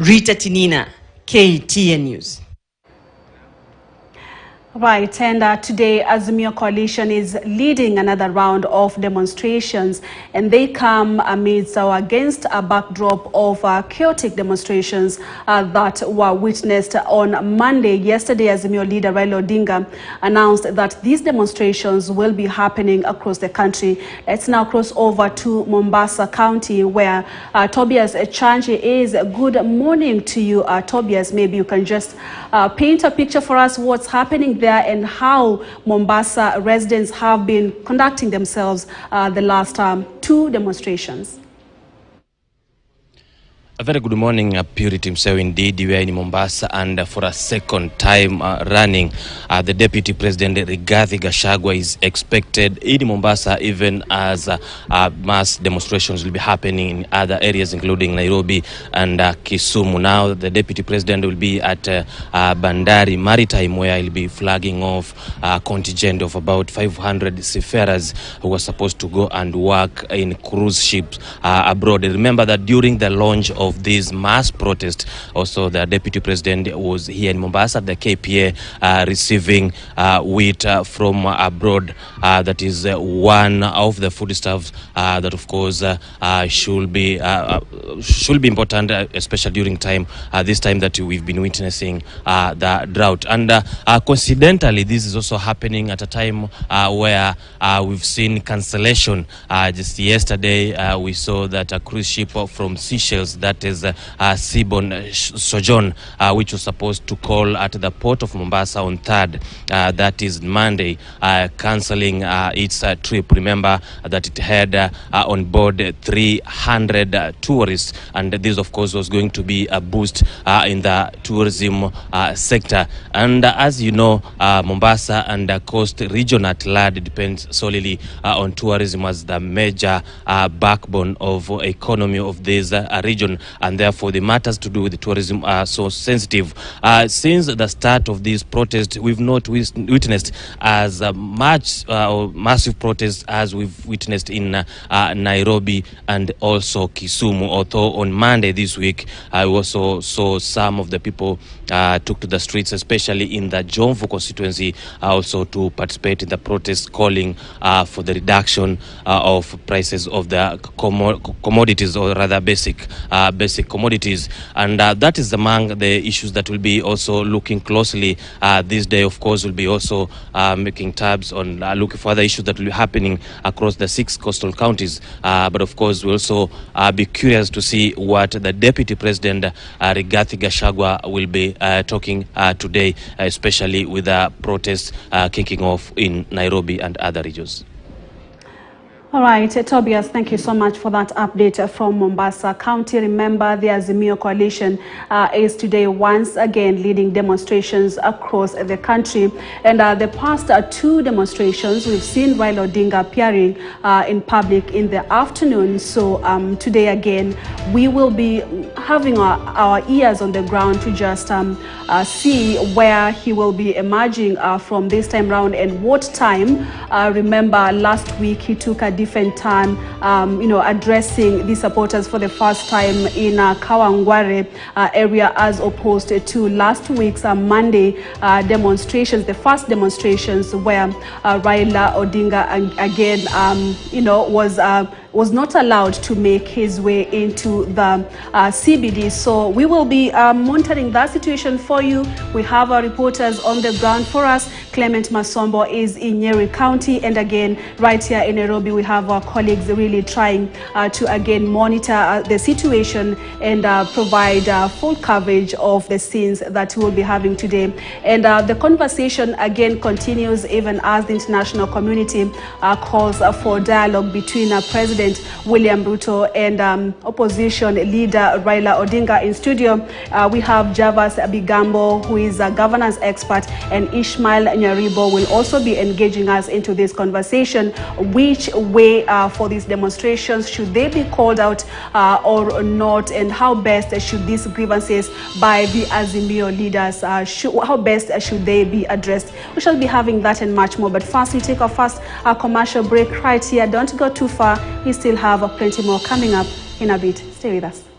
Rita Tinina, KTN News. Right, and today Azimio Coalition is leading another round of demonstrations, and they come amidst or against a backdrop of chaotic demonstrations that were witnessed on Monday. Yesterday, Azimio leader Raila Odinga announced that these demonstrations will be happening across the country. Let's now cross over to Mombasa County, where Tobias Echanji is. Good morning to you, Tobias. Maybe you can just paint a picture for us what's happening there and how Mombasa residents have been conducting themselves the last two demonstrations. A very good morning, Purity himself. Indeed, we are in Mombasa, and for a second time running, the Deputy President Rigathi Gachagua is expected in Mombasa, even as mass demonstrations will be happening in other areas, including Nairobi and Kisumu. Now, the Deputy President will be at Bandari Maritime, where he'll be flagging off a contingent of about 500 seafarers who are supposed to go and work in cruise ships abroad. Remember that during the launch of this mass protest, also the Deputy President was here in Mombasa at the KPA receiving wheat from abroad. That is one of the foodstuffs that, of course, should be important, especially during this time that we've been witnessing the drought. And coincidentally, this is also happening at a time where we've seen cancellation. Just yesterday, we saw that a cruise ship from Seychelles, that is Seaborn Sojourn, which was supposed to call at the port of Mombasa on 3rd, that is Monday, cancelling its trip. Remember that it had on board 300 tourists, and this, of course, was going to be a boost in the tourism sector. And as you know, Mombasa and the coast region at large depends solely on tourism as the major backbone of economy of this region, and therefore the matters to do with the tourism are so sensitive. Since the start of this protest, we've not witnessed as much massive protest as we've witnessed in Nairobi and also Kisumu. Although on Monday this week, I also saw some of the people took to the streets, especially in the Jomvu constituency, also to participate in the protest, calling for the reduction of prices of the commodities, or rather basic commodities. And that is among the issues that will be also looking closely this day. Of course, will be also making tabs on looking for other issues that will be happening across the 6 coastal counties. But of course, we'll also be curious to see what the Deputy President Rigathi Gachagua will be talking today, especially with the protests kicking off in Nairobi and other regions. All right, Tobias, thank you so much for that update from Mombasa County. Remember, the Azimio Coalition is today once again leading demonstrations across the country. And the past 2 demonstrations, we've seen Raila Odinga appearing in public in the afternoon. So today again, we will be having our ears on the ground to just see where he will be emerging from this time round and what time. Remember, last week he took a different turn, addressing the supporters for the first time in Kawangware area, as opposed to last week's Monday demonstrations, the first demonstrations where Raila Odinga again, was not allowed to make his way into the CBD. So we will be monitoring that situation for you. We have our reporters on the ground for us. Clement Masombo is in Nyeri County, and again, right here in Nairobi, we have our colleagues really trying to again monitor the situation and provide full coverage of the scenes that we will be having today. And the conversation again continues even as the international community calls for dialogue between President William Ruto and opposition leader Raila Odinga. In studio, we have Javas Bigambo, who is a governance expert, and Ishmael Nyaribo will also be engaging us into this conversation. Which way for these demonstrations, should they be called out or not, and how best should these grievances by the Azimio leaders, how best should they be addressed? We shall be having that and much more. But first, we take our first commercial break right here. Don't go too far. We still have plenty more coming up in a bit. Stay with us.